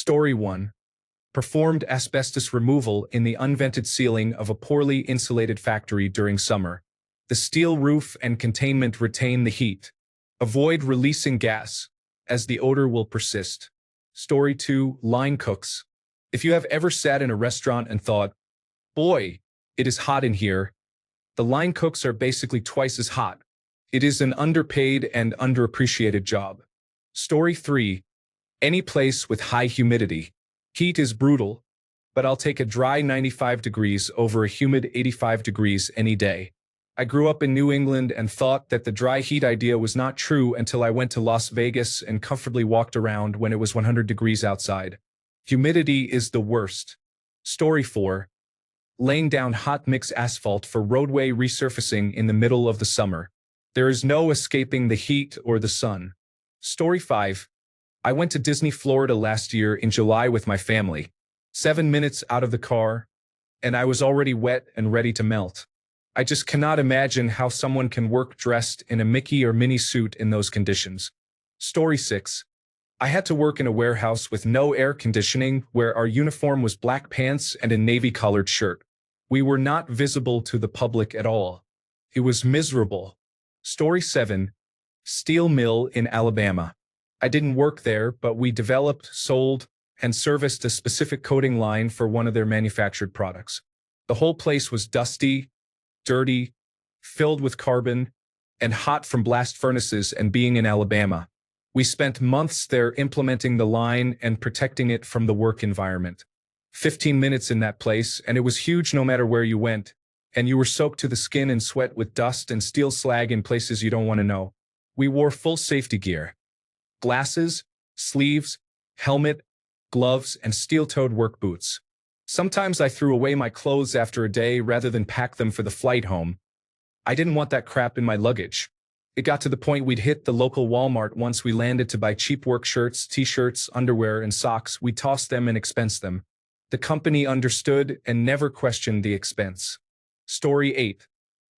Story 1. Performed asbestos removal in the unvented ceiling of a poorly insulated factory during summer. The steel roof and containment retain the heat. Avoid releasing gas, as the odor will persist. Story 2. Line cooks. If you have ever sat in a restaurant and thought, boy, it is hot in here, the line cooks are basically twice as hot. It is an underpaid and underappreciated job. Story 3. Any place with high humidity. Heat is brutal, but I'll take a dry 95 degrees over a humid 85 degrees any day. I grew up in New England and thought that the dry heat idea was not true until I went to Las Vegas and comfortably walked around when it was 100 degrees outside. Humidity is the worst. Story 4. Laying down hot mix asphalt for roadway resurfacing in the middle of the summer. There is no escaping the heat or the sun. Story 5. I went to Disney, Florida last year in July with my family. 7 minutes out of the car, and I was already wet and ready to melt. I just cannot imagine how someone can work dressed in a Mickey or Minnie suit in those conditions. Story 6. I had to work in a warehouse with no air conditioning where our uniform was black pants and a navy-collared shirt. We were not visible to the public at all. It was miserable. Story 7. Steel mill in Alabama. I didn't work there, but we developed, sold, and serviced a specific coating line for one of their manufactured products. The whole place was dusty, dirty, filled with carbon, and hot from blast furnaces and being in Alabama. We spent months there implementing the line and protecting it from the work environment. 15 minutes in that place, and it was huge no matter where you went, and you were soaked to the skin in sweat with dust and steel slag in places you don't want to know. We wore full safety gear. Glasses, sleeves, helmet, gloves, and steel-toed work boots. Sometimes I threw away my clothes after a day rather than pack them for the flight home. I didn't want that crap in my luggage. It got to the point we'd hit the local Walmart once we landed to buy cheap work shirts, t-shirts, underwear, and socks. We tossed them and expensed them. The company understood and never questioned the expense. Story 8.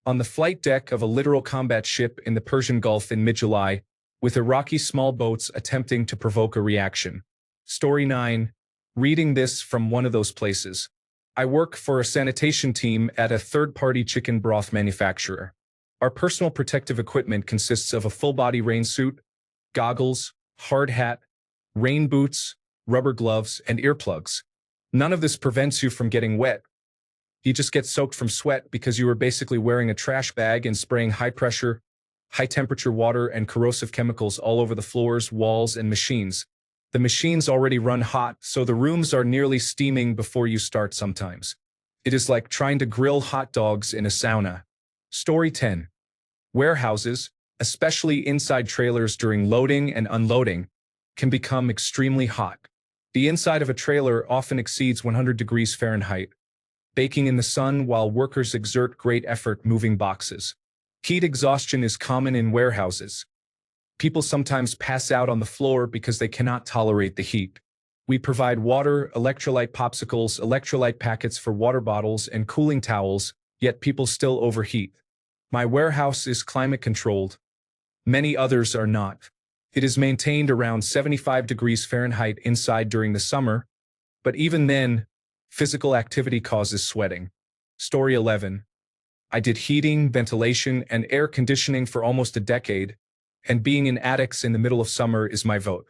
On the flight deck of a littoral combat ship in the Persian Gulf in mid-July, with Iraqi small boats attempting to provoke a reaction. Story 9. Reading this from one of those places. I work for a sanitation team at a third-party chicken broth manufacturer. Our personal protective equipment consists of a full-body rain suit, goggles, hard hat, rain boots, rubber gloves, and earplugs. None of this prevents you from getting wet. You just get soaked from sweat because you are basically wearing a trash bag and spraying high-pressure, high-temperature water and corrosive chemicals all over the floors, walls, and machines. The machines already run hot, so the rooms are nearly steaming before you start sometimes. It is like trying to grill hot dogs in a sauna. Story 10. Warehouses, especially inside trailers during loading and unloading, can become extremely hot. The inside of a trailer often exceeds 100 degrees Fahrenheit, baking in the sun while workers exert great effort moving boxes. Heat exhaustion is common in warehouses. People sometimes pass out on the floor because they cannot tolerate the heat. We provide water, electrolyte popsicles, electrolyte packets for water bottles, and cooling towels, yet people still overheat. My warehouse is climate controlled. Many others are not. It is maintained around 75 degrees Fahrenheit inside during the summer, but even then, physical activity causes sweating. Story 11. I did heating, ventilation, and air conditioning for almost a decade, and being in attics in the middle of summer is my vote.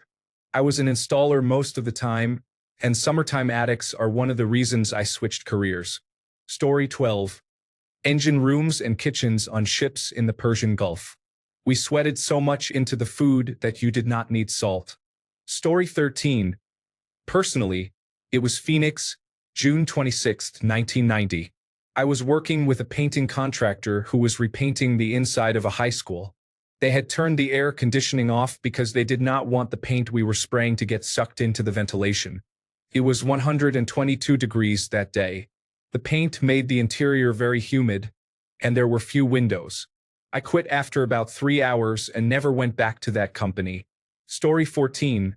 I was an installer most of the time, and summertime attics are one of the reasons I switched careers. Story 12. Engine rooms and kitchens on ships in the Persian Gulf. We sweated so much into the food that you did not need salt. Story 13. Personally, it was Phoenix, June 26, 1990. I was working with a painting contractor who was repainting the inside of a high school. They had turned the air conditioning off because they did not want the paint we were spraying to get sucked into the ventilation. It was 122 degrees that day. The paint made the interior very humid, and there were few windows. I quit after about 3 hours and never went back to that company. Story 14.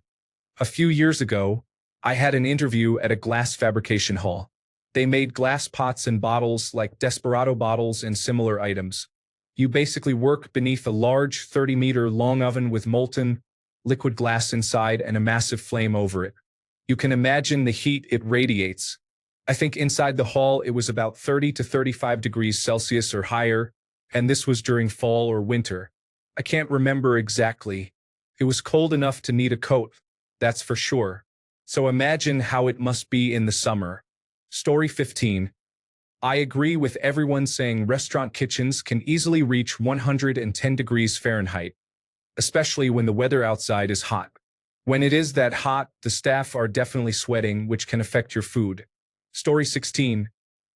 A few years ago, I had an interview at a glass fabrication hall. They made glass pots and bottles like Desperado bottles and similar items. You basically work beneath a large 30-meter long oven with molten, liquid glass inside and a massive flame over it. You can imagine the heat it radiates. I think inside the hall it was about 30 to 35 degrees Celsius or higher, and this was during fall or winter. I can't remember exactly. It was cold enough to need a coat, that's for sure. So imagine how it must be in the summer. Story 15. I agree with everyone saying restaurant kitchens can easily reach 110 degrees Fahrenheit, especially when the weather outside is hot. When it is that hot, the staff are definitely sweating, which can affect your food. Story 16.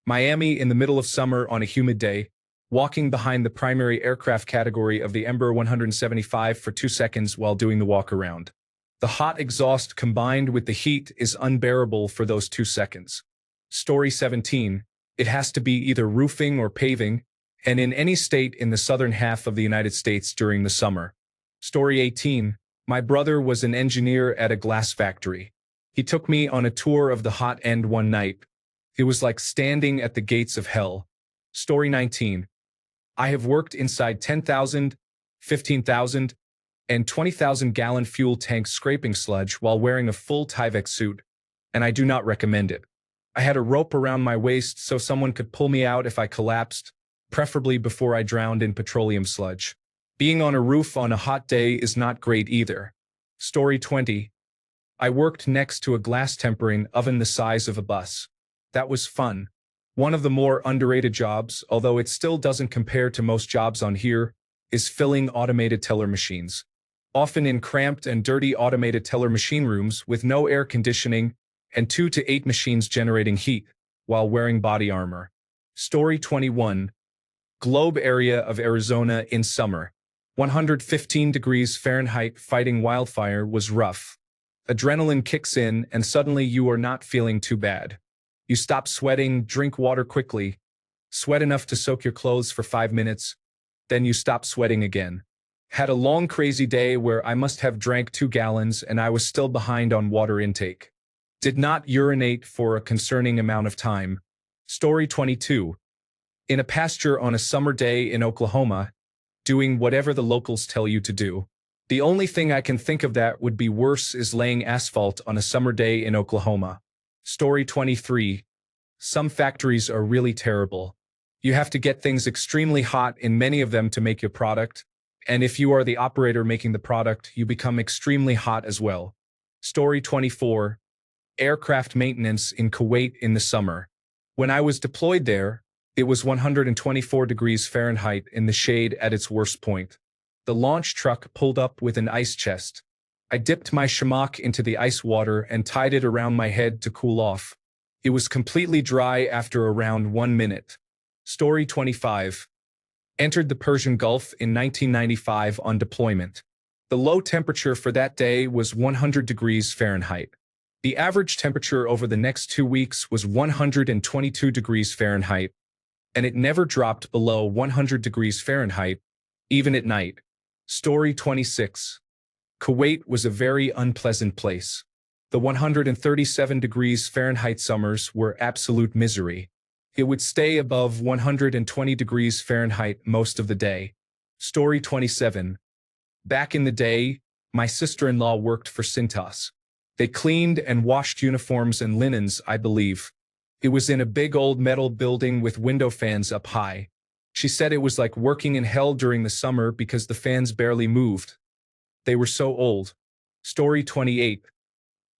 Miami in the middle of summer on a humid day, walking behind the primary aircraft category of the Embraer 175 for 2 seconds while doing the walk around. The hot exhaust combined with the heat is unbearable for those 2 seconds. Story 17. It has to be either roofing or paving, and in any state in the southern half of the United States during the summer. Story 18. My brother was an engineer at a glass factory. He took me on a tour of the hot end one night. It was like standing at the gates of hell. Story 19. I have worked inside 10,000, 15,000, and 20,000 gallon fuel tank scraping sludge while wearing a full Tyvek suit, and I do not recommend it. I had a rope around my waist so someone could pull me out if I collapsed, preferably before I drowned in petroleum sludge. Being on a roof on a hot day is not great either. Story 20. I worked next to a glass tempering oven the size of a bus. That was fun. One of the more underrated jobs, although it still doesn't compare to most jobs on here, is filling automated teller machines. Often in cramped and dirty automated teller machine rooms with no air conditioning and 2 to 8 machines generating heat while wearing body armor. Story 21. Globe area of Arizona in summer. 115 degrees Fahrenheit fighting wildfire was rough. Adrenaline kicks in and suddenly you are not feeling too bad. You stop sweating, drink water quickly, sweat enough to soak your clothes for 5 minutes, then you stop sweating again. Had a long crazy day where I must have drank 2 gallons and I was still behind on water intake. Did not urinate for a concerning amount of time. Story 22. In a pasture on a summer day in Oklahoma, doing whatever the locals tell you to do. The only thing I can think of that would be worse is laying asphalt on a summer day in Oklahoma. Story 23. Some factories are really terrible. You have to get things extremely hot in many of them to make your product, and if you are the operator making the product, you become extremely hot as well. Story 24. Aircraft maintenance in Kuwait in the summer. When I was deployed there, it was 124 degrees Fahrenheit in the shade at its worst point. The launch truck pulled up with an ice chest. I dipped my shamak into the ice water and tied it around my head to cool off. It was completely dry after around 1 minute. Story 25. Entered the Persian Gulf in 1995 on deployment. The low temperature for that day was 100 degrees Fahrenheit. The average temperature over the next 2 weeks was 122 degrees Fahrenheit, and it never dropped below 100 degrees Fahrenheit, even at night. Story 26. Kuwait was a very unpleasant place. The 137 degrees Fahrenheit summers were absolute misery. It would stay above 120 degrees Fahrenheit most of the day. Story 27. Back in the day, my sister-in-law worked for Cintas. They cleaned and washed uniforms and linens, I believe. It was in a big old metal building with window fans up high. She said it was like working in hell during the summer because the fans barely moved. They were so old. Story 28.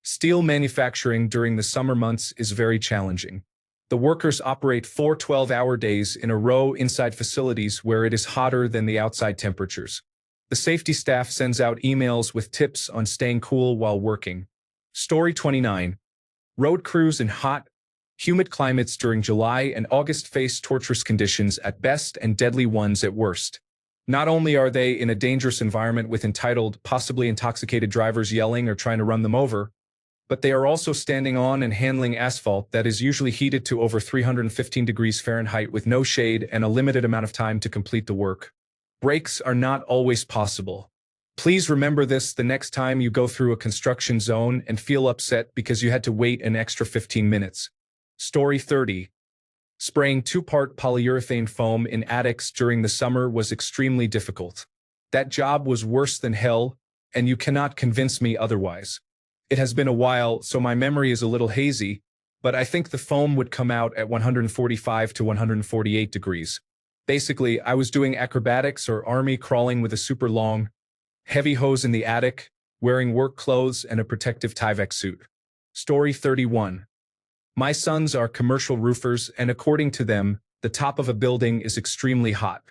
Steel manufacturing during the summer months is very challenging. The workers operate 4 12-hour days in a row inside facilities where it is hotter than the outside temperatures. The safety staff sends out emails with tips on staying cool while working. Story 29. Road crews in hot, humid climates during July and August face torturous conditions at best and deadly ones at worst. Not only are they in a dangerous environment with entitled, possibly intoxicated drivers yelling or trying to run them over, but they are also standing on and handling asphalt that is usually heated to over 315 degrees Fahrenheit with no shade and a limited amount of time to complete the work. Breaks are not always possible. Please remember this the next time you go through a construction zone and feel upset because you had to wait an extra 15 minutes. Story 30. Spraying 2-part polyurethane foam in attics during the summer was extremely difficult. That job was worse than hell, and you cannot convince me otherwise. It has been a while, so my memory is a little hazy, but I think the foam would come out at 145 to 148 degrees. Basically, I was doing acrobatics or army crawling with a super long, heavy hose in the attic, wearing work clothes and a protective Tyvek suit. Story 31. My sons are commercial roofers, and according to them, the top of a building is extremely hot.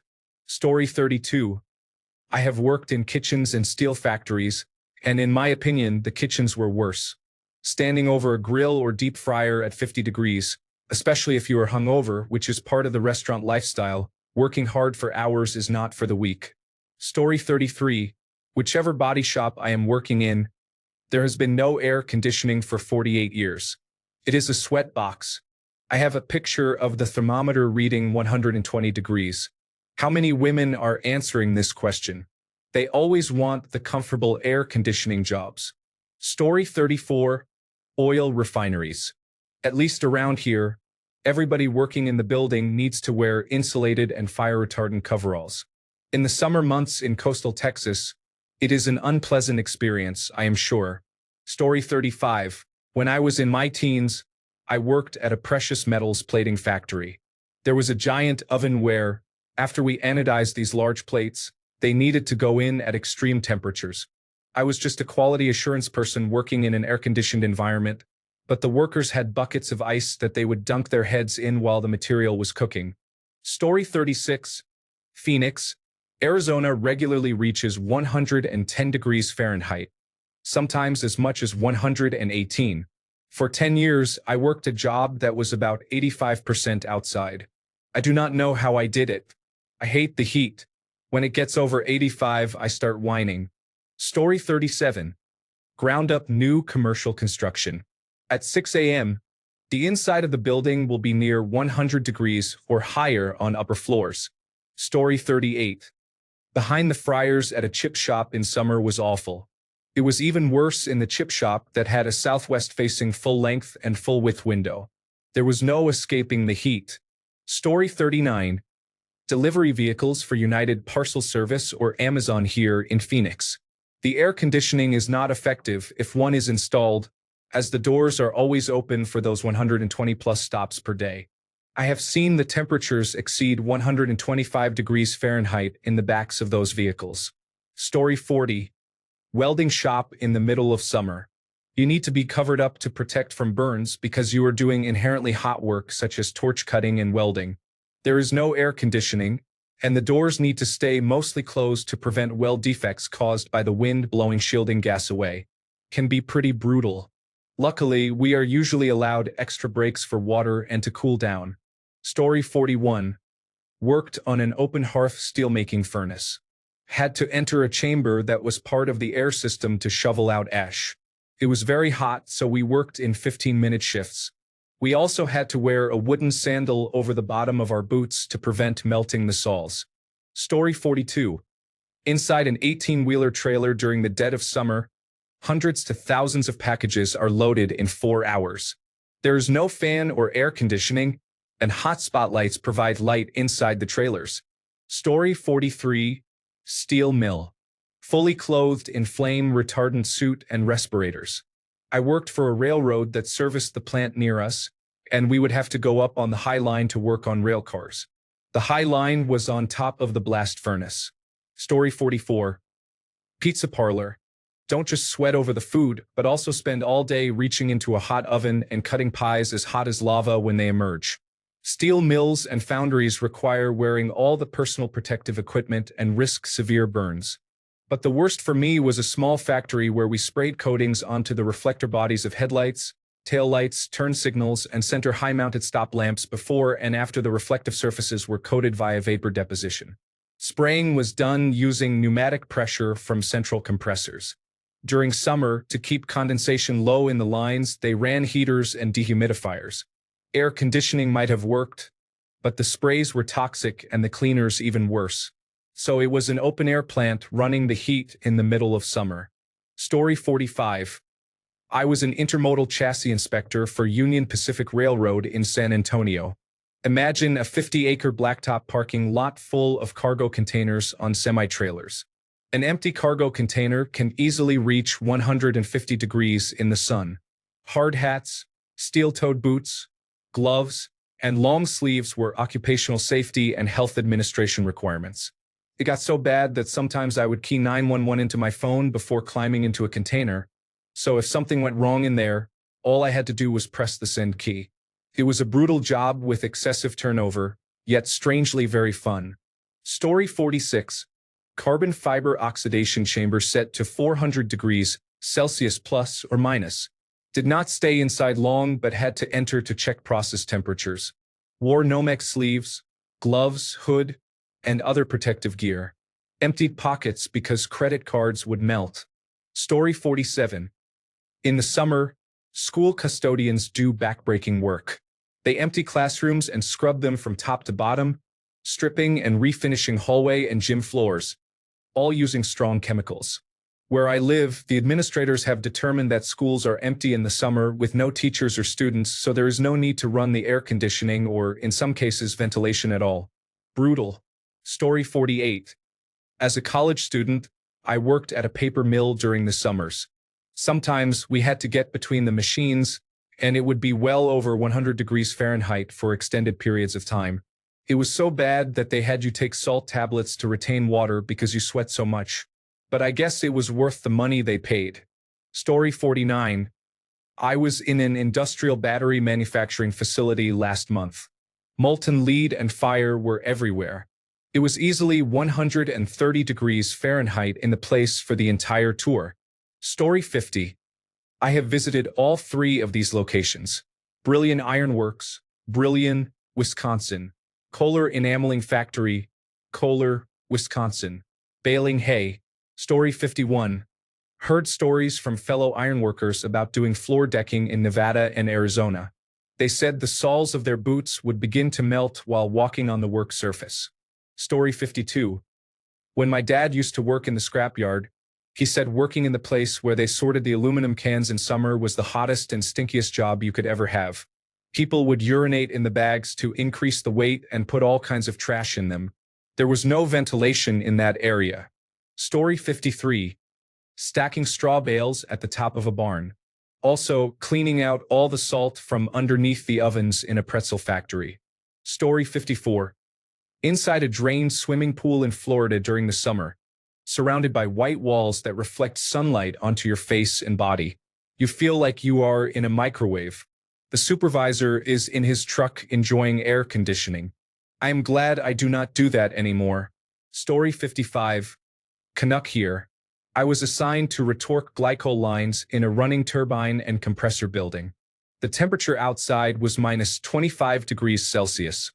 Story 32. I have worked in kitchens and steel factories, and in my opinion, the kitchens were worse. Standing over a grill or deep fryer at 50 degrees, especially if you are hungover, which is part of the restaurant lifestyle, working hard for hours is not for the weak. Story 33. Whichever body shop I am working in, there has been no air conditioning for 48 years. It is a sweat box. I have a picture of the thermometer reading 120 degrees. How many women are answering this question? They always want the comfortable air conditioning jobs. Story 34. Oil refineries. At least around here, everybody working in the building needs to wear insulated and fire-retardant coveralls. In the summer months in coastal Texas, it is an unpleasant experience, I am sure. Story 35. When I was in my teens, I worked at a precious metals plating factory. There was a giant oven where, after we anodized these large plates, they needed to go in at extreme temperatures. I was just a quality assurance person working in an air-conditioned environment, but the workers had buckets of ice that they would dunk their heads in while the material was cooking. Story 36. Phoenix, Arizona regularly reaches 110 degrees Fahrenheit, sometimes as much as 118. For 10 years, I worked a job that was about 85% outside. I do not know how I did it. I hate the heat. When it gets over 85, I start whining. Story 37. Ground-up new commercial construction. At 6 a.m., the inside of the building will be near 100 degrees or higher on upper floors. Story 38. Behind the fryers at a chip shop in summer was awful. It was even worse in the chip shop that had a southwest-facing full-length and full-width window. There was no escaping the heat. Story 39. Delivery vehicles for United Parcel Service or Amazon here in Phoenix. The air conditioning is not effective if one is installed, as the doors are always open for those 120-plus stops per day. I have seen the temperatures exceed 125 degrees Fahrenheit in the backs of those vehicles. Story 40. Welding shop in the middle of summer. You need to be covered up to protect from burns because you are doing inherently hot work such as torch cutting and welding. There is no air conditioning, and the doors need to stay mostly closed to prevent weld defects caused by the wind blowing shielding gas away. Can be pretty brutal. Luckily, we are usually allowed extra breaks for water and to cool down. Story 41. Worked on an open hearth steelmaking furnace. Had to enter a chamber that was part of the air system to shovel out ash. It was very hot, so we worked in 15-minute shifts. We also had to wear a wooden sandal over the bottom of our boots to prevent melting the soles. Story 42. Inside an 18-wheeler trailer during the dead of summer, hundreds to thousands of packages are loaded in 4 hours. There is no fan or air conditioning, and hot spotlights provide light inside the trailers. Story 43. Steel mill. Fully clothed in flame-retardant suit and respirators. I worked for a railroad that serviced the plant near us, and we would have to go up on the high line to work on rail cars. The high line was on top of the blast furnace. Story 44. Pizza parlor. Don't just sweat over the food, but also spend all day reaching into a hot oven and cutting pies as hot as lava when they emerge. Steel mills and foundries require wearing all the personal protective equipment and risk severe burns. But the worst for me was a small factory where we sprayed coatings onto the reflector bodies of headlights, taillights, turn signals, and center high-mounted stop lamps before and after the reflective surfaces were coated via vapor deposition. Spraying was done using pneumatic pressure from central compressors. During summer, to keep condensation low in the lines, they ran heaters and dehumidifiers. Air conditioning might have worked, but the sprays were toxic and the cleaners even worse. So it was an open-air plant running the heat in the middle of summer. Story 45. I was an intermodal chassis inspector for Union Pacific Railroad in San Antonio. Imagine a 50-acre blacktop parking lot full of cargo containers on semi-trailers. An empty cargo container can easily reach 150 degrees in the sun. Hard hats, steel-toed boots, gloves, and long sleeves were occupational safety and health administration requirements. It got so bad that sometimes I would key 911 into my phone before climbing into a container, so if something went wrong in there, all I had to do was press the send key. It was a brutal job with excessive turnover, yet strangely very fun. Story 46. Carbon fiber oxidation chamber set to 400 degrees Celsius plus or minus. Did not stay inside long but had to enter to check process temperatures. Wore Nomex sleeves, gloves, hood, and other protective gear. Emptied pockets because credit cards would melt. Story 47. In the summer, school custodians do backbreaking work. They empty classrooms and scrub them from top to bottom, stripping and refinishing hallway and gym floors, all using strong chemicals. Where I live, the administrators have determined that schools are empty in the summer with no teachers or students, so there is no need to run the air conditioning or, in some cases, ventilation at all. Brutal. Story 48. As a college student, I worked at a paper mill during the summers. Sometimes we had to get between the machines, and it would be well over 100 degrees Fahrenheit for extended periods of time. It was so bad that they had you take salt tablets to retain water because you sweat so much. But I guess it was worth the money they paid. Story 49. I was in an industrial battery manufacturing facility last month. Molten lead and fire were everywhere. It was easily 130 degrees Fahrenheit in the place for the entire tour. Story 50. I have visited all three of these locations. Brilliant Ironworks, Brilliant, Wisconsin. Kohler Enameling Factory, Kohler, Wisconsin. Baling hay. Story 51. Heard stories from fellow ironworkers about doing floor decking in Nevada and Arizona. They said the soles of their boots would begin to melt while walking on the work surface. Story 52. When my dad used to work in the scrapyard, he said working in the place where they sorted the aluminum cans in summer was the hottest and stinkiest job you could ever have. People would urinate in the bags to increase the weight and put all kinds of trash in them. There was no ventilation in that area. Story 53. Stacking straw bales at the top of a barn. Also, cleaning out all the salt from underneath the ovens in a pretzel factory. Story 54. Inside a drained swimming pool in Florida during the summer, surrounded by white walls that reflect sunlight onto your face and body. You feel like you are in a microwave. The supervisor is in his truck enjoying air conditioning. I am glad I do not do that anymore. Story 55. Canuck here. I was assigned to retorque glycol lines in a running turbine and compressor building. The temperature outside was minus 25 degrees Celsius,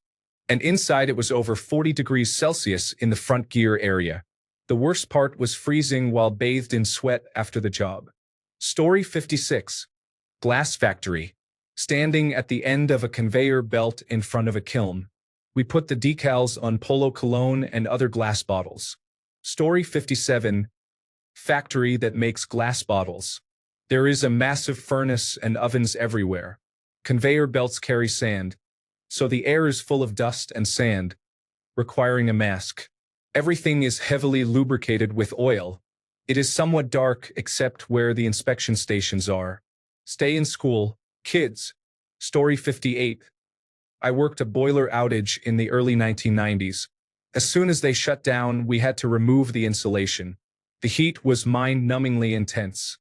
and inside it was over 40 degrees Celsius in the front gear area. The worst part was freezing while bathed in sweat after the job. Story 56. Glass factory. Standing at the end of a conveyor belt in front of a kiln. We put the decals on Polo cologne and other glass bottles. Story 57. Factory that makes glass bottles. There is a massive furnace and ovens everywhere. Conveyor belts carry sand, so the air is full of dust and sand, requiring a mask. Everything is heavily lubricated with oil. It is somewhat dark except where the inspection stations are. Stay in school, kids. Story 58. I worked a boiler outage in the early 1990s. As soon as they shut down, we had to remove the insulation. The heat was mind-numbingly intense.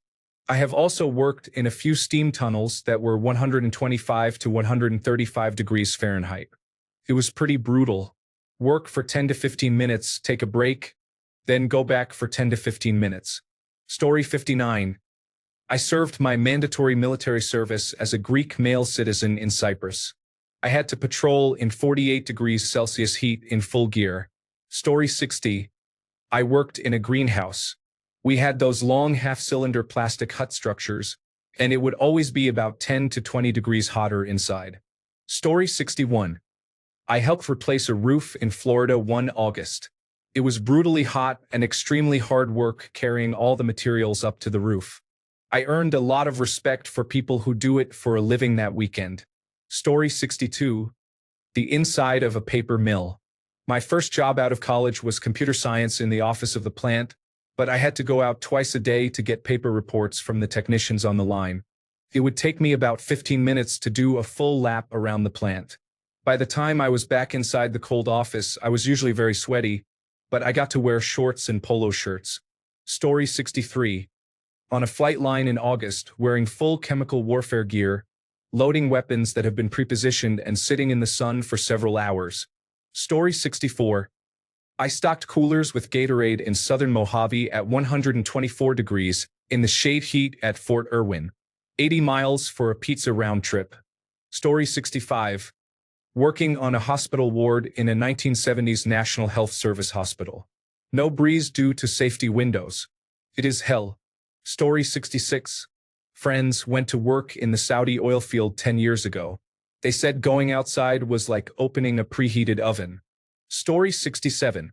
I have also worked in a few steam tunnels that were 125 to 135 degrees Fahrenheit. It was pretty brutal. Work for 10 to 15 minutes, take a break, then go back for 10 to 15 minutes. Story 59. I served my mandatory military service as a Greek male citizen in Cyprus. I had to patrol in 48 degrees Celsius heat in full gear. Story 60. I worked in a greenhouse. We had those long half-cylinder plastic hut structures, and it would always be about 10 to 20 degrees hotter inside. Story 61. I helped replace a roof in Florida one August. It was brutally hot and extremely hard work carrying all the materials up to the roof. I earned a lot of respect for people who do it for a living that weekend. Story 62. The inside of a paper mill. My first job out of college was computer science in the office of the plant, but I had to go out twice a day to get paper reports from the technicians on the line. It would take me about 15 minutes to do a full lap around the plant. By the time I was back inside the cold office, I was usually very sweaty, but I got to wear shorts and polo shirts. Story 63. On a flight line in August, wearing full chemical warfare gear, loading weapons that have been prepositioned and sitting in the sun for several hours. Story 64. I stocked coolers with Gatorade in southern Mojave at 124 degrees in the shade heat at Fort Irwin. 80 miles for a pizza round trip. Story 65. Working on a hospital ward in a 1970s National Health Service hospital. No breeze due to safety windows. It is hell. Story 66. Friends went to work in the Saudi oil field 10 years ago. They said going outside was like opening a preheated oven. Story 67.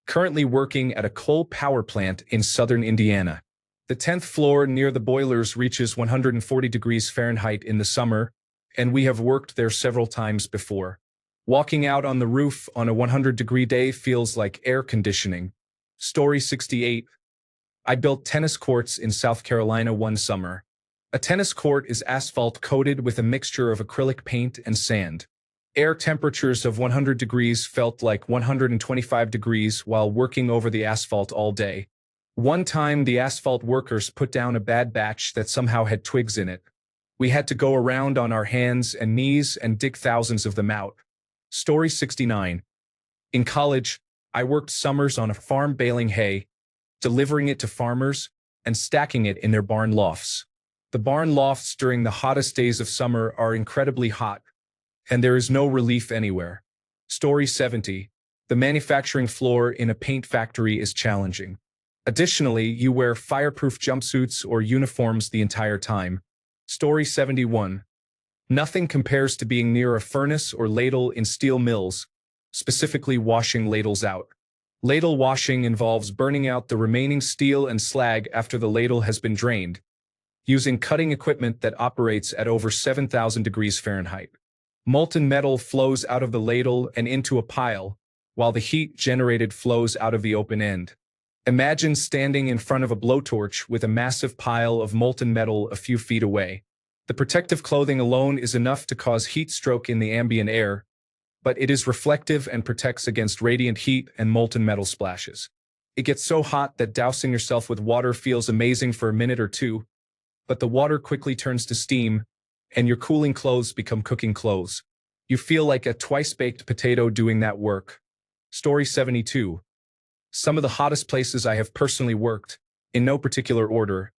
Currently working at a coal power plant in southern Indiana. The 10th floor near the boilers reaches 140 degrees Fahrenheit in the summer, and we have worked there several times before. Walking out on the roof on a 100-degree day feels like air conditioning. Story 68. I built tennis courts in South Carolina one summer. A tennis court is asphalt coated with a mixture of acrylic paint and sand. Air temperatures of 100 degrees felt like 125 degrees while working over the asphalt all day. One time, the asphalt workers put down a bad batch that somehow had twigs in it. We had to go around on our hands and knees and dig thousands of them out. Story 69. In college, I worked summers on a farm baling hay, delivering it to farmers, and stacking it in their barn lofts. The barn lofts during the hottest days of summer are incredibly hot, and there is no relief anywhere. Story 70. The manufacturing floor in a paint factory is challenging. Additionally, you wear fireproof jumpsuits or uniforms the entire time. Story 71. Nothing compares to being near a furnace or ladle in steel mills, specifically washing ladles out. Ladle washing involves burning out the remaining steel and slag after the ladle has been drained, using cutting equipment that operates at over 7,000 degrees Fahrenheit. Molten metal flows out of the ladle and into a pile, while the heat generated flows out of the open end. Imagine standing in front of a blowtorch with a massive pile of molten metal a few feet away. The protective clothing alone is enough to cause heat stroke in the ambient air, but it is reflective and protects against radiant heat and molten metal splashes. It gets so hot that dousing yourself with water feels amazing for a minute or two, but the water quickly turns to steam, and your cooling clothes become cooking clothes. You feel like a twice-baked potato doing that work. Story 72. Some of the hottest places I have personally worked, in no particular order.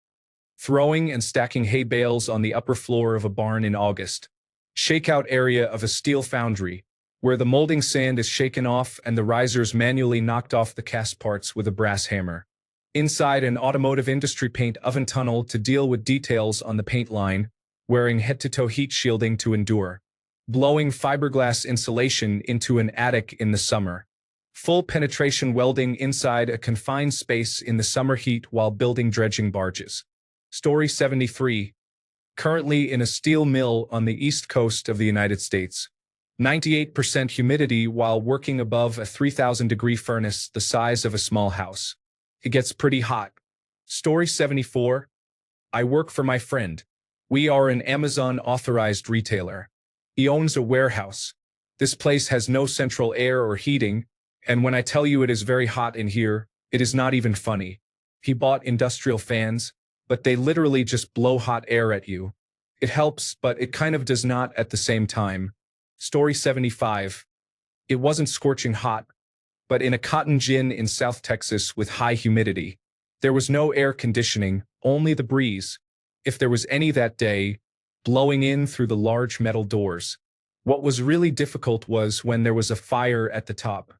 Throwing and stacking hay bales on the upper floor of a barn in August. Shakeout area of a steel foundry, where the molding sand is shaken off and the risers manually knocked off the cast parts with a brass hammer. Inside an automotive industry paint oven tunnel to deal with details on the paint line, wearing head-to-toe heat shielding to endure. Blowing fiberglass insulation into an attic in the summer. Full penetration welding inside a confined space in the summer heat while building dredging barges. Story 73. Currently in a steel mill on the east coast of the United States. 98% humidity while working above a 3,000-degree furnace the size of a small house. It gets pretty hot. Story 74. I work for my friend. We are an Amazon authorized retailer. He owns a warehouse. This place has no central air or heating, and when I tell you it is very hot in here, it is not even funny. He bought industrial fans, but they literally just blow hot air at you. It helps, but it kind of does not at the same time. Story 75. It wasn't scorching hot, but in a cotton gin in South Texas with high humidity. There was no air conditioning, only the breeze, if there was any that day, blowing in through the large metal doors. What was really difficult was when there was a fire at the top.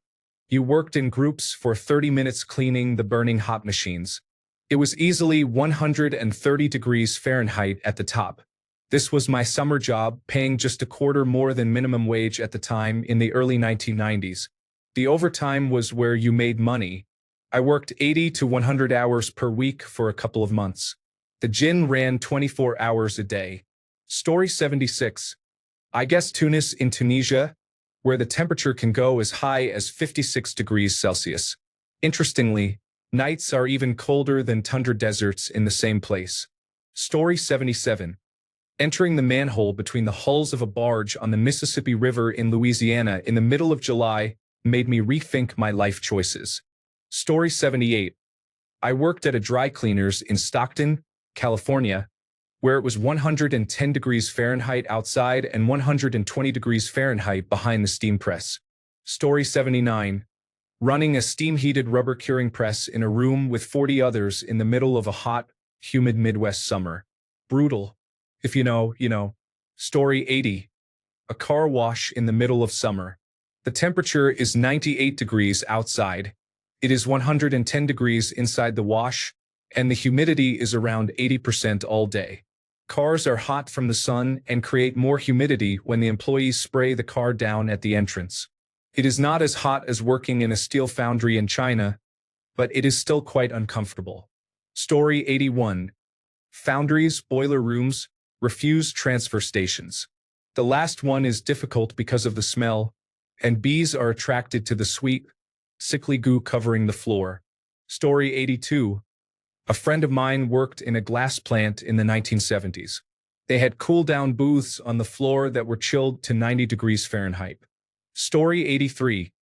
You worked in groups for 30 minutes cleaning the burning hot machines. It was easily 130 degrees Fahrenheit at the top. This was my summer job, paying just a quarter more than minimum wage at the time in the early 1990s. The overtime was where you made money. I worked 80 to 100 hours per week for a couple of months. The gin ran 24 hours a day. Story 76. I guess Tunis in Tunisia, where the temperature can go as high as 56 degrees Celsius. Interestingly, Nights are even colder than tundra deserts in the same place. Story 77. Entering the manhole between the hulls of a barge on the Mississippi River in Louisiana in the middle of July made me rethink my life choices. Story 78. I worked at a dry cleaners in Stockton, California, where it was 110 degrees Fahrenheit outside and 120 degrees Fahrenheit behind the steam press. Story 79. Running a steam-heated rubber curing press in a room with 40 others in the middle of a hot, humid Midwest summer. Brutal. If you know, you know. Story 80. A car wash in the middle of summer. The temperature is 98 degrees outside. It is 110 degrees inside the wash, and the humidity is around 80% all day. Cars are hot from the sun and create more humidity when the employees spray the car down at the entrance. It is not as hot as working in a steel foundry in China, but it is still quite uncomfortable. Story 81. Foundries, boiler rooms, refuse transfer stations. The last one is difficult because of the smell, and bees are attracted to the sweet, sickly goo covering the floor. Story 82. A friend of mine worked in a glass plant in the 1970s. They had cool-down booths on the floor that were chilled to 90 degrees Fahrenheit. Story 83.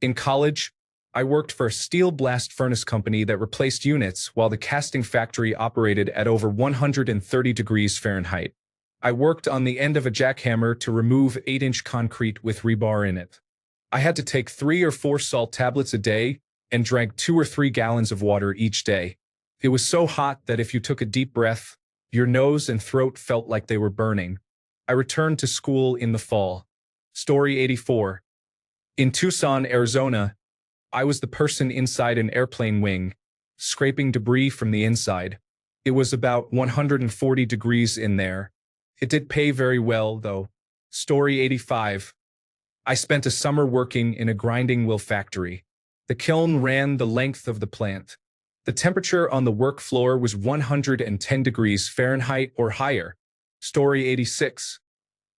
In college, I worked for a steel blast furnace company that replaced units while the casting factory operated at over 130 degrees Fahrenheit. I worked on the end of a jackhammer to remove 8-inch concrete with rebar in it. I had to take 3 or 4 salt tablets a day and drank 2 or 3 gallons of water each day. It was so hot that if you took a deep breath, your nose and throat felt like they were burning. I returned to school in the fall. Story 84. In Tucson, Arizona, I was the person inside an airplane wing, scraping debris from the inside. It was about 140 degrees in there. It did pay very well, though. Story 85. I spent a summer working in a grinding wheel factory. The kiln ran the length of the plant. The temperature on the work floor was 110 degrees Fahrenheit or higher. Story 86.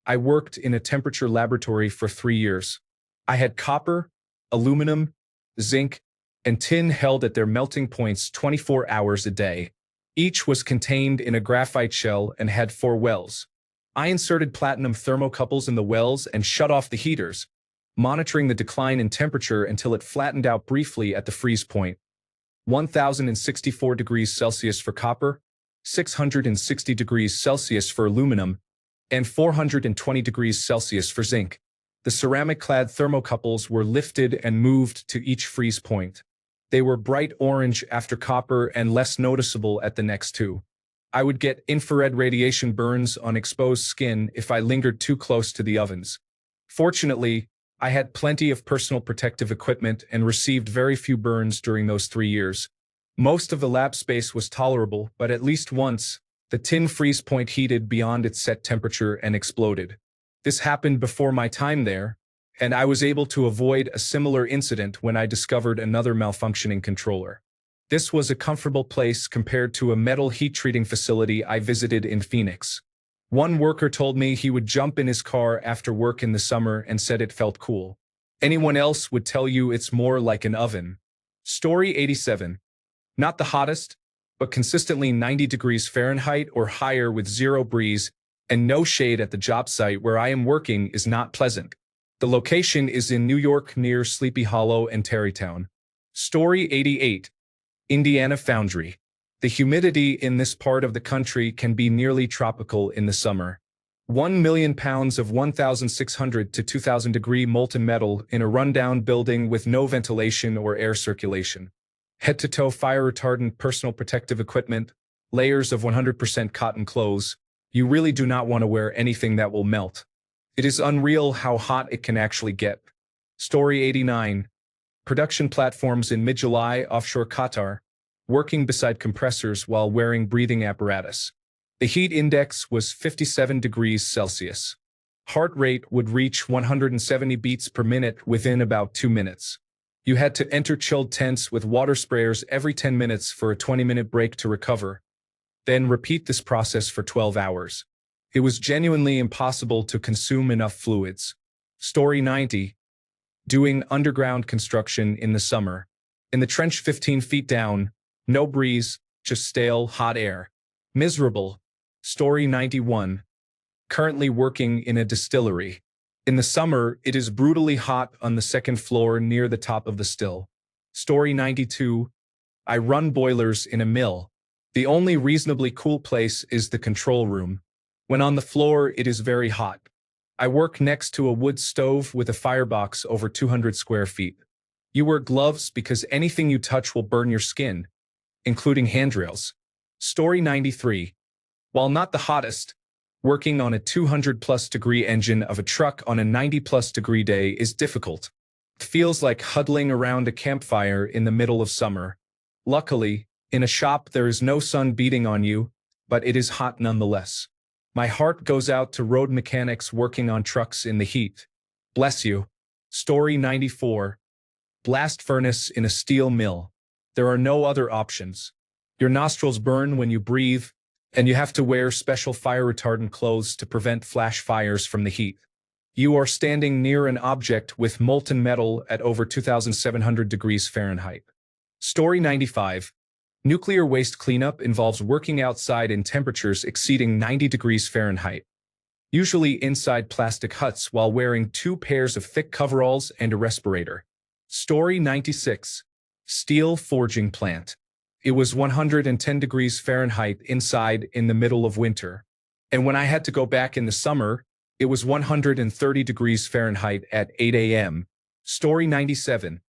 I worked in a temperature laboratory for 3 years. I had copper, aluminum, zinc, and tin held at their melting points 24 hours a day. Each was contained in a graphite shell and had 4 wells. I inserted platinum thermocouples in the wells and shut off the heaters, monitoring the decline in temperature until it flattened out briefly at the freeze point. 1064 degrees Celsius for copper, 660 degrees Celsius for aluminum, and 420 degrees Celsius for zinc. The ceramic-clad thermocouples were lifted and moved to each freeze point. They were bright orange after copper and less noticeable at the next 2. I would get infrared radiation burns on exposed skin if I lingered too close to the ovens. Fortunately, I had plenty of personal protective equipment and received very few burns during those 3 years. Most of the lab space was tolerable, but at least once, the tin freeze point heated beyond its set temperature and exploded. This happened before my time there, and I was able to avoid a similar incident when I discovered another malfunctioning controller. This was a comfortable place compared to a metal heat-treating facility I visited in Phoenix. One worker told me he would jump in his car after work in the summer and said it felt cool. Anyone else would tell you it's more like an oven. Story 87. Not the hottest, but consistently 90 degrees Fahrenheit or higher with 0 breeze and no shade at the job site where I am working is not pleasant. The location is in New York near Sleepy Hollow and Tarrytown. Story 88. Indiana Foundry. The humidity in this part of the country can be nearly tropical in the summer. 1 million pounds of 1,600 to 2,000 degree molten metal in a rundown building with no ventilation or air circulation. Head-to-toe fire-retardant personal protective equipment, layers of 100% cotton clothes. You really do not want to wear anything that will melt. It is unreal how hot it can actually get. Story 89. Production platforms in mid-July offshore Qatar, working beside compressors while wearing breathing apparatus. The heat index was 57 degrees Celsius. Heart rate would reach 170 beats per minute within about 2 minutes. You had to enter chilled tents with water sprayers every 10 minutes for a 20-minute break to recover. Then repeat this process for 12 hours. It was genuinely impossible to consume enough fluids. Story 90. Doing underground construction in the summer. In the trench 15 feet down, no breeze, just stale, hot air. Miserable. Story 91. Currently working in a distillery. In the summer, it is brutally hot on the second floor near the top of the still. Story 92. I run boilers in a mill. The only reasonably cool place is the control room. When on the floor, it is very hot. I work next to a wood stove with a firebox over 200 square feet. You wear gloves because anything you touch will burn your skin, including handrails. Story 93. While not the hottest, working on a 200-plus degree engine of a truck on a 90-plus degree day is difficult. It feels like huddling around a campfire in the middle of summer. Luckily, in a shop there is no sun beating on you, but it is hot nonetheless. My heart goes out to road mechanics working on trucks in the heat. Bless you. Story 94. Blast furnace in a steel mill. There are no other options. Your nostrils burn when you breathe, and you have to wear special fire-retardant clothes to prevent flash fires from the heat. You are standing near an object with molten metal at over 2,700 degrees Fahrenheit. Story 95. Nuclear waste cleanup involves working outside in temperatures exceeding 90 degrees Fahrenheit, usually inside plastic huts while wearing 2 pairs of thick coveralls and a respirator. Story 96. Steel forging plant. It was 110 degrees Fahrenheit inside in the middle of winter. And when I had to go back in the summer, it was 130 degrees Fahrenheit at 8 a.m. Story 97.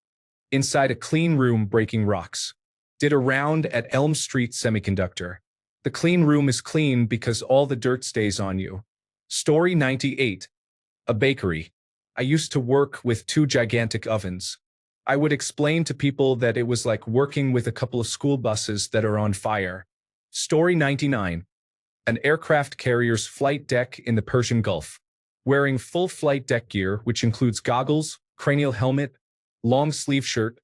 Inside a clean room breaking rocks. Did a round at Elm Street Semiconductor. The clean room is clean because all the dirt stays on you. Story 98. A bakery. I used to work with 2 gigantic ovens. I would explain to people that it was like working with a couple of school buses that are on fire. Story 99. An aircraft carrier's flight deck in the Persian Gulf. Wearing full flight deck gear, which includes goggles, cranial helmet, long sleeve shirt,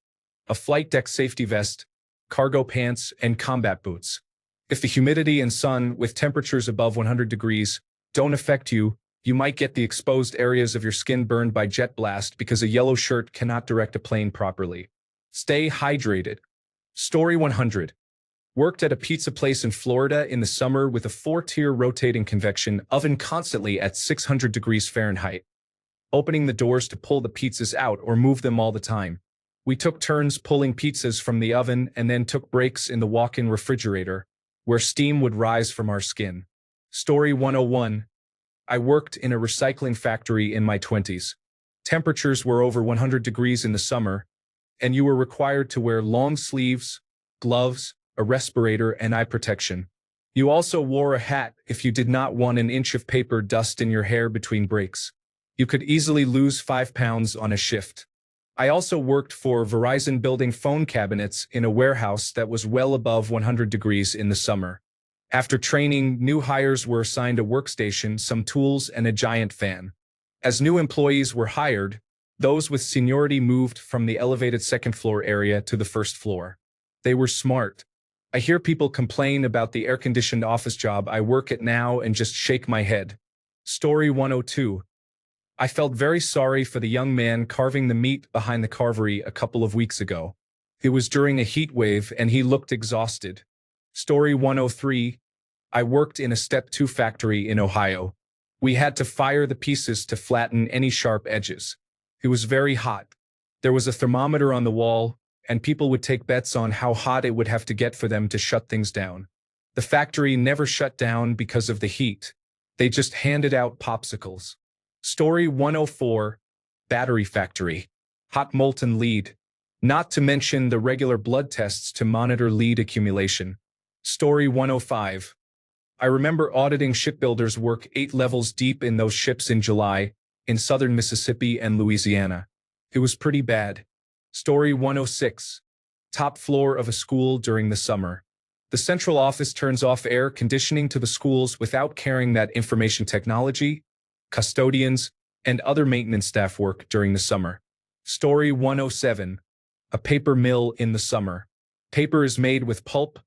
a flight deck safety vest, cargo pants, and combat boots. If the humidity and sun with temperatures above 100 degrees don't affect you, you might get the exposed areas of your skin burned by jet blast because a yellow shirt cannot direct a plane properly. Stay hydrated. Story 100. Worked at a pizza place in Florida in the summer with a 4-tier rotating convection oven constantly at 600 degrees Fahrenheit, opening the doors to pull the pizzas out or move them all the time. We took turns pulling pizzas from the oven and then took breaks in the walk-in refrigerator, where steam would rise from our skin. Story 101. I worked in a recycling factory in my 20s. Temperatures were over 100 degrees in the summer, and you were required to wear long sleeves, gloves, a respirator, and eye protection. You also wore a hat if you did not want an inch of paper dust in your hair between breaks. You could easily lose 5 pounds on a shift. I also worked for Verizon building phone cabinets in a warehouse that was well above 100 degrees in the summer. After training, new hires were assigned a workstation, some tools, and a giant fan. As new employees were hired, those with seniority moved from the elevated second floor area to the first floor. They were smart. I hear people complain about the air-conditioned office job I work at now and just shake my head. Story 102. I felt very sorry for the young man carving the meat behind the carvery a couple of weeks ago. It was during a heat wave and he looked exhausted. Story 103. I worked in a Step 2 factory in Ohio. We had to fire the pieces to flatten any sharp edges. It was very hot. There was a thermometer on the wall, and people would take bets on how hot it would have to get for them to shut things down. The factory never shut down because of the heat. They just handed out popsicles. Story 104. Battery factory. Hot molten lead. Not to mention the regular blood tests to monitor lead accumulation. Story 105. I remember auditing shipbuilders work 8 levels deep in those ships in July, in southern Mississippi and Louisiana. It was pretty bad. Story 106. Top floor of a school during the summer. The central office turns off air conditioning to the schools without caring that information technology, custodians, and other maintenance staff work during the summer. Story 107. A paper mill in the summer. Paper is made with pulp,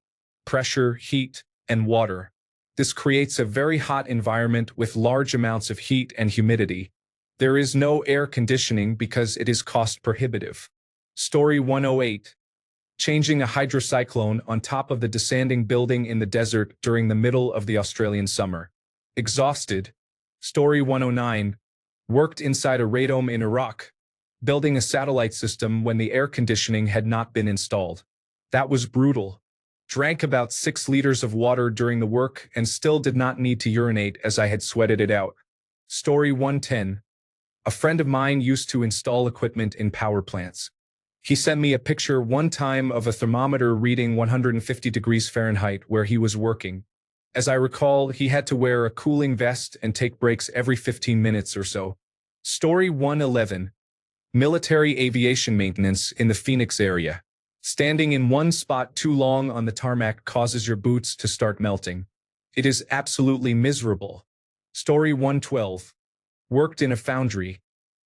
pressure, heat, and water. This creates a very hot environment with large amounts of heat and humidity. There is no air conditioning because it is cost prohibitive. Story 108. changing a hydrocyclone on top of the descending building in the desert during the middle of the Australian summer. Exhausted. Story 109. Worked inside a radome in Iraq, building a satellite system when the air conditioning had not been installed. That was brutal. Drank about 6 liters of water during the work and still did not need to urinate as I had sweated it out. Story 110. A friend of mine used to install equipment in power plants. He sent me a picture one time of a thermometer reading 150 degrees Fahrenheit where he was working. As I recall, he had to wear a cooling vest and take breaks every 15 minutes or so. Story 111. Military aviation maintenance in the Phoenix area. Standing in one spot too long on the tarmac causes your boots to start melting. It is absolutely miserable. Story 112. Worked in a foundry.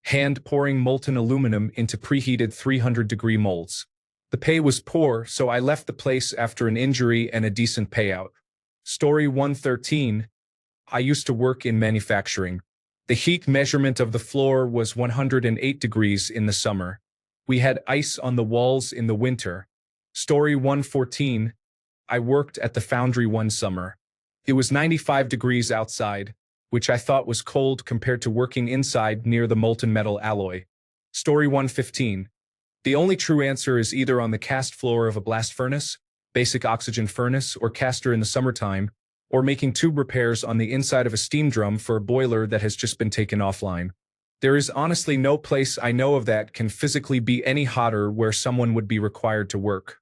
Hand pouring molten aluminum into preheated 300-degree molds. The pay was poor, so I left the place after an injury and a decent payout. Story 113. I used to work in manufacturing. The heat measurement of the floor was 108 degrees in the summer. We had ice on the walls in the winter. Story 114. I worked at the foundry one summer. It was 95 degrees outside, which I thought was cold compared to working inside near the molten metal alloy. Story 115. The only true answer is either on the cast floor of a blast furnace, basic oxygen furnace, or caster in the summertime, or making tube repairs on the inside of a steam drum for a boiler that has just been taken offline. There is honestly no place I know of that can physically be any hotter where someone would be required to work.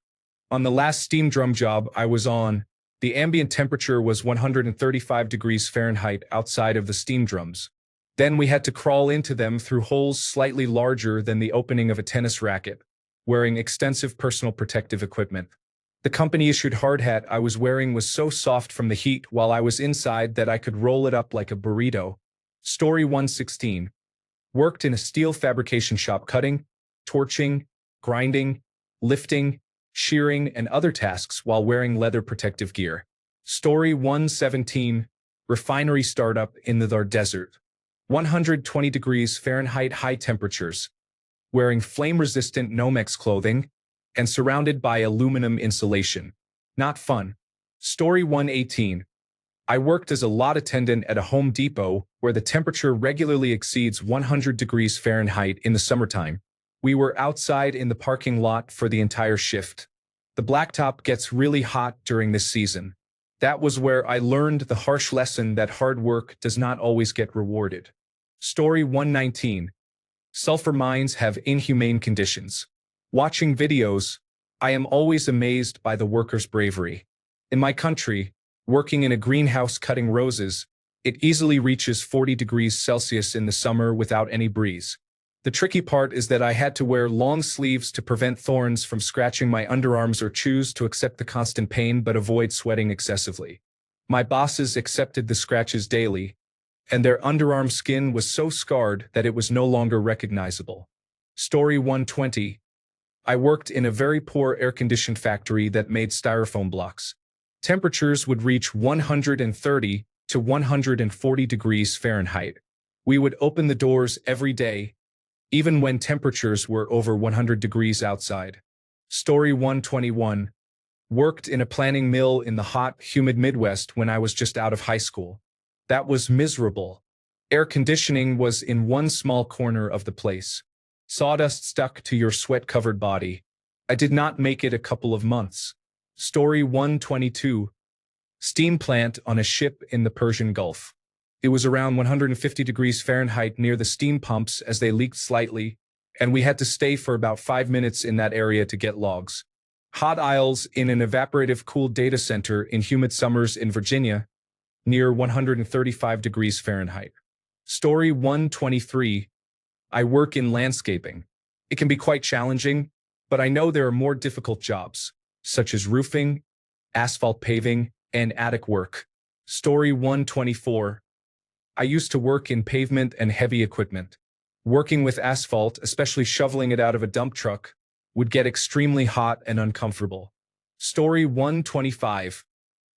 On the last steam drum job I was on, the ambient temperature was 135 degrees Fahrenheit outside of the steam drums. Then we had to crawl into them through holes slightly larger than the opening of a tennis racket, wearing extensive personal protective equipment. The company-issued hard hat I was wearing was so soft from the heat while I was inside that I could roll it up like a burrito. Story 116. Worked in a steel fabrication shop cutting, torching, grinding, lifting, shearing, and other tasks while wearing leather protective gear. Story 117. Refinery startup in the Thar Desert. 120 degrees Fahrenheit high temperatures. Wearing flame-resistant Nomex clothing and surrounded by aluminum insulation. Not fun. Story 118. I worked as a lot attendant at a Home Depot where the temperature regularly exceeds 100 degrees Fahrenheit in the summertime. We were outside in the parking lot for the entire shift. The blacktop gets really hot during this season. That was where I learned the harsh lesson that hard work does not always get rewarded. Story 119. Sulfur mines have inhumane conditions. Watching videos, I am always amazed by the workers' bravery. In my country, working in a greenhouse cutting roses, it easily reaches 40 degrees Celsius in the summer without any breeze. The tricky part is that I had to wear long sleeves to prevent thorns from scratching my underarms or choose to accept the constant pain but avoid sweating excessively. My bosses accepted the scratches daily, and their underarm skin was so scarred that it was no longer recognizable. Story 120. I worked in a very poor air-conditioned factory that made styrofoam blocks. Temperatures would reach 130 to 140 degrees Fahrenheit. We would open the doors every day, even when temperatures were over 100 degrees outside. Story 121. Worked in a planing mill in the hot, humid Midwest when I was just out of high school. That was miserable. Air conditioning was in one small corner of the place. Sawdust stuck to your sweat-covered body. I did not make it a couple of months. Story 122. Steam plant on a ship in the Persian Gulf. It was around 150 degrees Fahrenheit near the steam pumps as they leaked slightly, and we had to stay for about 5 minutes in that area to get logs. Hot aisles in an evaporative-cooled data center in humid summers in Virginia, near 135 degrees Fahrenheit. Story 123. I work in landscaping. It can be quite challenging, but I know there are more difficult jobs, such as roofing, asphalt paving, and attic work. Story 124. I used to work in pavement and heavy equipment. Working with asphalt, especially shoveling it out of a dump truck, would get extremely hot and uncomfortable. Story 125.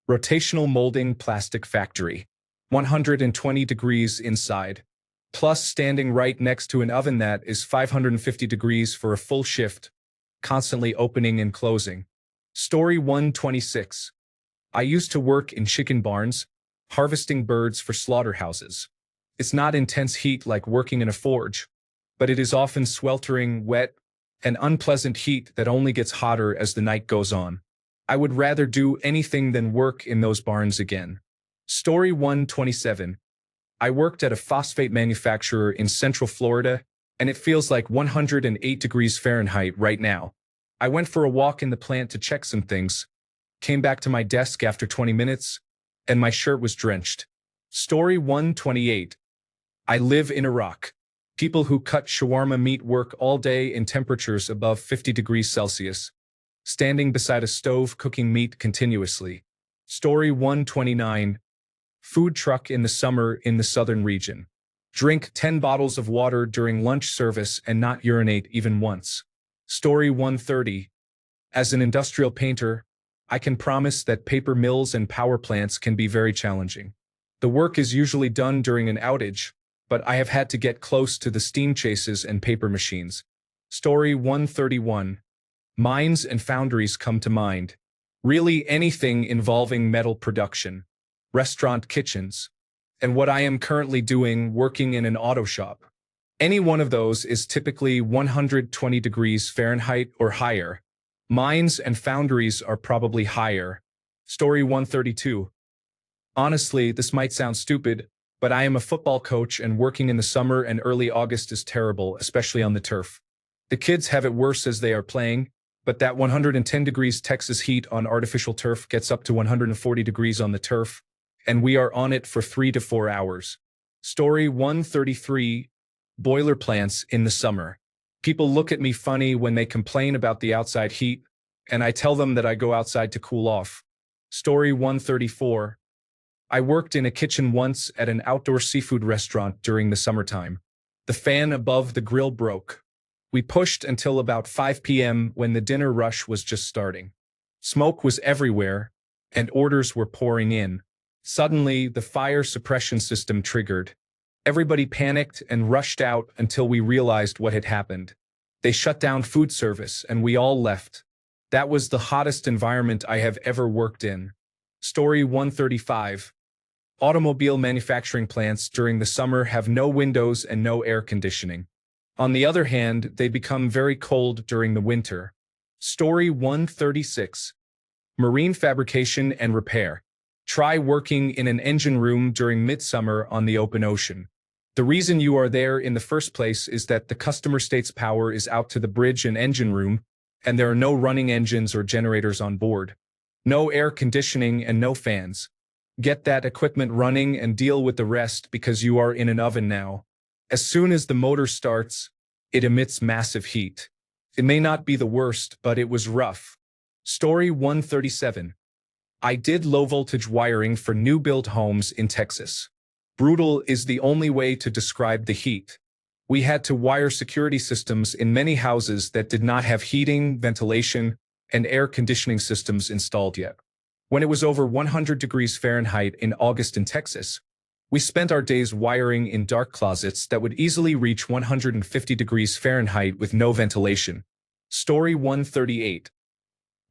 Rotational molding plastic factory. 120 degrees inside. Plus standing right next to an oven that is 550 degrees for a full shift. constantly opening and closing. Story 126. I used to work in chicken barns, harvesting birds for slaughterhouses. It's not intense heat like working in a forge, but it is often sweltering, wet, and unpleasant heat that only gets hotter as the night goes on. I would rather do anything than work in those barns again. Story 127. I worked at a phosphate manufacturer in Central Florida, and it feels like 108 degrees Fahrenheit right now. I went for a walk in the plant to check some things, came back to my desk after 20 minutes, and my shirt was drenched. Story 128. I live in Iraq. People who cut shawarma meat work all day in temperatures above 50 degrees Celsius, standing beside a stove cooking meat continuously. Story 129. Food truck in the summer in the southern region. Drink 10 bottles of water during lunch service and not urinate even once. Story 130. As an industrial painter, I can promise that paper mills and power plants can be very challenging. The work is usually done during an outage, but I have had to get close to the steam chases and paper machines. Story 131. Mines and foundries come to mind. Really anything involving metal production, restaurant kitchens, and what I am currently doing working in an auto shop. Any one of those is typically 120 degrees Fahrenheit or higher. Mines and foundries are probably higher. Story 132. Honestly, this might sound stupid, but I am a football coach and working in the summer and early August is terrible, especially on the turf. The kids have it worse as they are playing, but that 110 degrees Texas heat on artificial turf gets up to 140 degrees on the turf, and we are on it for 3 to 4 hours. Story 133. Boiler plants in the summer. People look at me funny when they complain about the outside heat, and I tell them that I go outside to cool off. Story 134. I worked in a kitchen once at an outdoor seafood restaurant during the summertime. The fan above the grill broke. We pushed until about 5 p.m. when the dinner rush was just starting. Smoke was everywhere, and orders were pouring in. Suddenly, the fire suppression system triggered. Everybody panicked and rushed out until we realized what had happened. They shut down food service and we all left. That was the hottest environment I have ever worked in. Story 135. Automobile manufacturing plants during the summer have no windows and no air conditioning. On the other hand, they become very cold during the winter. Story 136. Marine fabrication and repair. Try working in an engine room during midsummer on the open ocean. The reason you are there in the first place is that the customer state's power is out to the bridge and engine room, and there are no running engines or generators on board. No air conditioning and no fans. Get that equipment running and deal with the rest because you are in an oven now. As soon as the motor starts, it emits massive heat. It may not be the worst, but it was rough. Story 137. I did low-voltage wiring for new-built homes in Texas. Brutal is the only way to describe the heat. We had to wire security systems in many houses that did not have heating, ventilation, and air conditioning systems installed yet. When it was over 100 degrees Fahrenheit in August in Texas, we spent our days wiring in dark closets that would easily reach 150 degrees Fahrenheit with no ventilation. Story 138.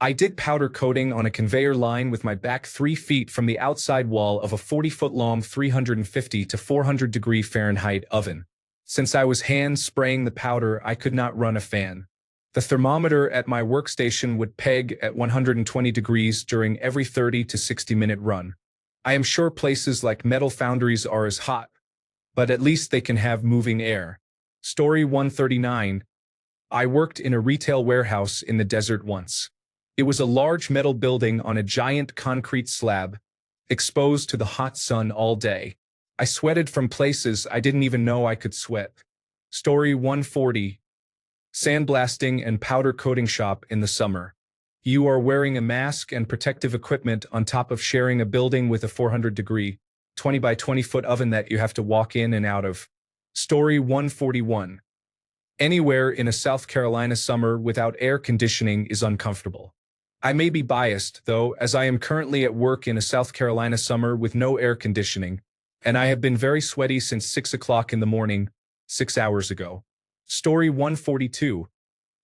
I did powder coating on a conveyor line with my back 3 feet from the outside wall of a 40-foot-long 350 to 400 degree Fahrenheit oven. Since I was hand-spraying the powder, I could not run a fan. The thermometer at my workstation would peg at 120 degrees during every 30 to 60-minute run. I am sure places like metal foundries are as hot, but at least they can have moving air. Story 139. I worked in a retail warehouse in the desert once. It was a large metal building on a giant concrete slab, exposed to the hot sun all day. I sweated from places I didn't even know I could sweat. Story 140. Sandblasting and powder coating shop in the summer. You are wearing a mask and protective equipment on top of sharing a building with a 400-degree, 20 by 20-foot oven that you have to walk in and out of. Story 141. Anywhere in a South Carolina summer without air conditioning is uncomfortable. I may be biased, though, as I am currently at work in a South Carolina summer with no air conditioning, and I have been very sweaty since 6 o'clock in the morning, 6 hours ago. Story 142.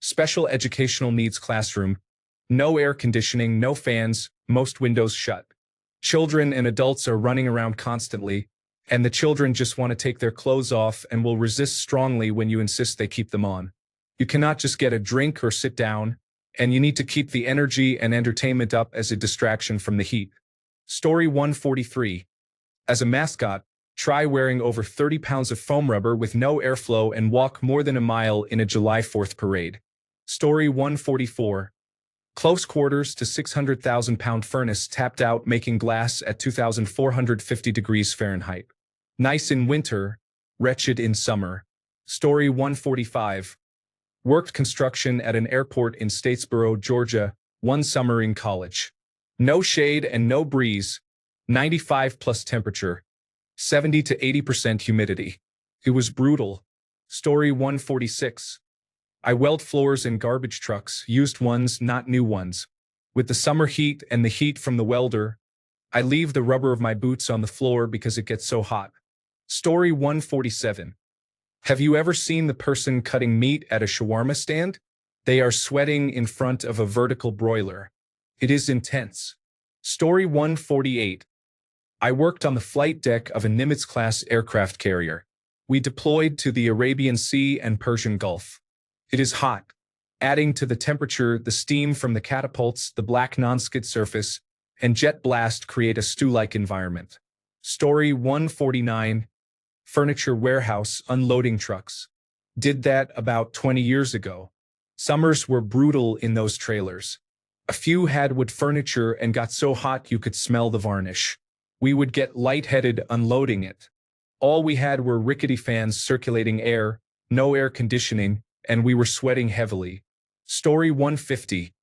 Special educational needs classroom. No air conditioning, no fans, most windows shut. Children and adults are running around constantly, and the children just want to take their clothes off and will resist strongly when you insist they keep them on. You cannot just get a drink or sit down, and you need to keep the energy and entertainment up as a distraction from the heat. Story 143. As a mascot, try wearing over 30 pounds of foam rubber with no airflow and walk more than a mile in a July 4th parade. Story 144. Close quarters to 600,000-pound furnace tapped out making glass at 2,450 degrees Fahrenheit. Nice in winter, wretched in summer. Story 145. Worked construction at an airport in Statesboro, Georgia, one summer in college. No shade and no breeze, 95 plus temperature, 70 to 80% humidity. It was brutal. Story 146. I weld floors in garbage trucks, used ones, not new ones. With the summer heat and the heat from the welder, I leave the rubber of my boots on the floor because it gets so hot. Story 147. Have you ever seen the person cutting meat at a shawarma stand? They are sweating in front of a vertical broiler. It is intense. Story 148. I worked on the flight deck of a Nimitz-class aircraft carrier. We deployed to the Arabian Sea and Persian Gulf. It is hot. Adding to the temperature, the steam from the catapults, the black non-skid surface, and jet blast create a stew-like environment. Story 149. Furniture warehouse unloading trucks. Did that about 20 years ago. Summers were brutal in those trailers. A few had wood furniture and got so hot you could smell the varnish. We would get lightheaded unloading it. All we had were rickety fans circulating air, no air conditioning, and we were sweating heavily. Story 150.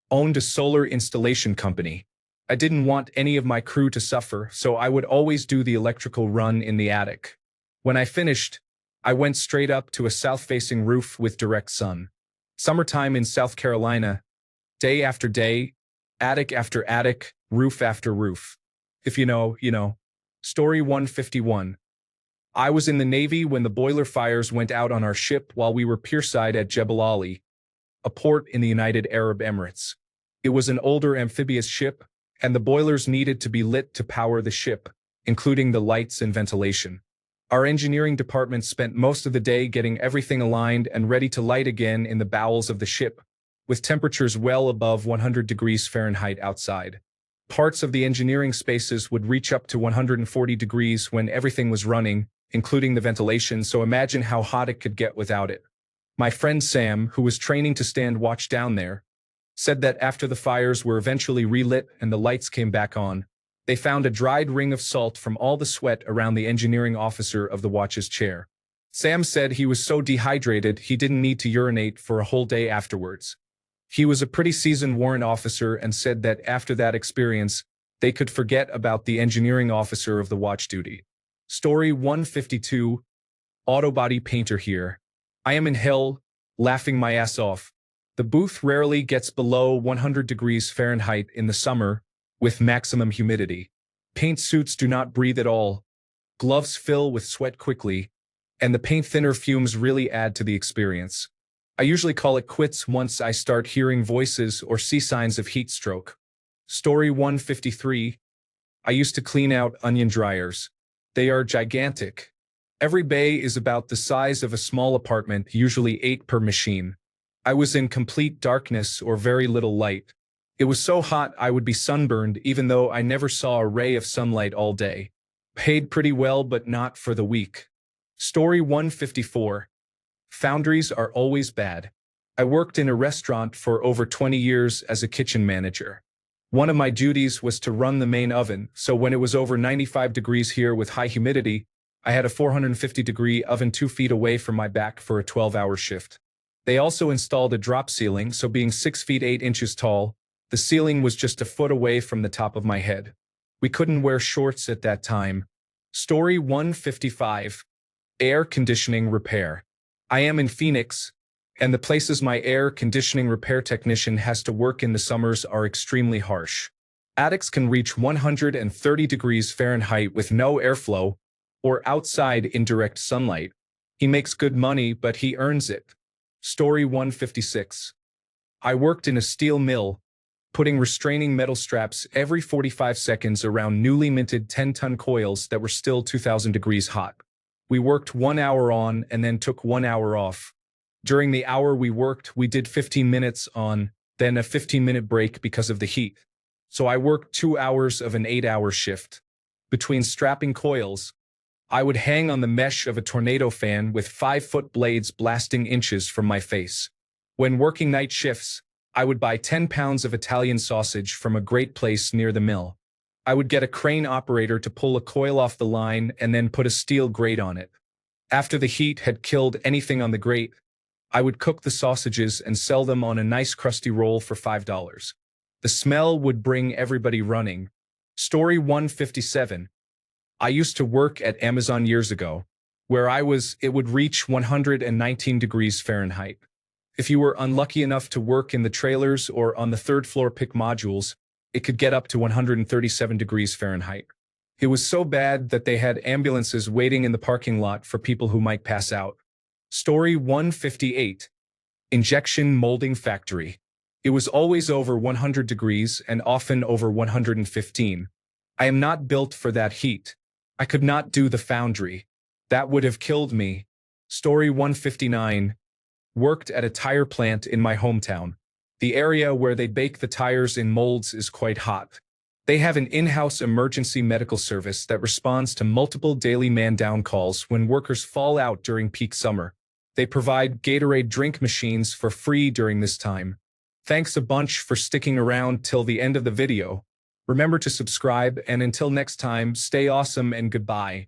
Owned a solar installation company. I didn't want any of my crew to suffer, so I would always do the electrical run in the attic. When I finished, I went straight up to a south-facing roof with direct sun. Summertime in South Carolina, day after day, attic after attic, roof after roof. If you know, you know. Story 151. I was in the Navy when the boiler fires went out on our ship while we were pierside at Jebel Ali, a port in the United Arab Emirates. It was an older amphibious ship, and the boilers needed to be lit to power the ship, including the lights and ventilation. Our engineering department spent most of the day getting everything aligned and ready to light again in the bowels of the ship, with temperatures well above 100 degrees Fahrenheit outside. Parts of the engineering spaces would reach up to 140 degrees when everything was running, including the ventilation, so imagine how hot it could get without it. My friend Sam, who was training to stand watch down there, said that after the fires were eventually relit and the lights came back on, they found a dried ring of salt from all the sweat around the engineering officer of the watch's chair. Sam said he was so dehydrated he didn't need to urinate for a whole day afterwards. He was a pretty seasoned warrant officer and said that after that experience, they could forget about the engineering officer of the watch duty. Story 152. Auto body painter here. I am in hell, laughing my ass off. The booth rarely gets below 100 degrees Fahrenheit in the summer, with maximum humidity. Paint suits do not breathe at all. Gloves fill with sweat quickly, and the paint thinner fumes really add to the experience. I usually call it quits once I start hearing voices or see signs of heat stroke. Story 153. I used to clean out onion dryers. They are gigantic. Every bay is about the size of a small apartment, usually 8 per machine. I was in complete darkness or very little light. It was so hot I would be sunburned even though I never saw a ray of sunlight all day. Paid pretty well but not for the weak. Story 154. Foundries are always bad. I worked in a restaurant for over 20 years as a kitchen manager. One of my duties was to run the main oven, so when it was over 95 degrees here with high humidity, I had a 450-degree oven 2 feet away from my back for a 12-hour shift. They also installed a drop ceiling, so being 6 feet 8 inches tall, the ceiling was just a foot away from the top of my head. We couldn't wear shorts at that time. Story 155. Air conditioning repair. I am in Phoenix, and the places my air conditioning repair technician has to work in the summers are extremely harsh. Attics can reach 130 degrees Fahrenheit with no airflow, or outside in direct sunlight. He makes good money, but he earns it. Story 156. I worked in a steel mill, putting restraining metal straps every 45 seconds around newly minted 10-ton coils that were still 2,000 degrees hot. We worked 1 hour on and then took 1 hour off. During the hour we worked, we did 15 minutes on, then a 15-minute break because of the heat. So I worked 2 hours of an 8-hour shift. Between strapping coils, I would hang on the mesh of a tornado fan with 5-foot blades blasting inches from my face. When working night shifts, I would buy 10 pounds of Italian sausage from a great place near the mill. I would get a crane operator to pull a coil off the line and then put a steel grate on it. After the heat had killed anything on the grate, I would cook the sausages and sell them on a nice crusty roll for $5. The smell would bring everybody running. Story 157. I used to work at Amazon years ago. Where it would reach 119 degrees Fahrenheit. If you were unlucky enough to work in the trailers or on the third floor pick modules, it could get up to 137 degrees Fahrenheit. It was so bad that they had ambulances waiting in the parking lot for people who might pass out. Story 158. Injection molding factory. It was always over 100 degrees and often over 115. I am not built for that heat. I could not do the foundry. That would have killed me. Story 159. Worked at a tire plant in my hometown. The area where they bake the tires in molds is quite hot. They have an in-house emergency medical service that responds to multiple daily man-down calls when workers fall out during peak summer. They provide Gatorade drink machines for free during this time. Thanks a bunch for sticking around till the end of the video. Remember to subscribe, and until next time, stay awesome and goodbye.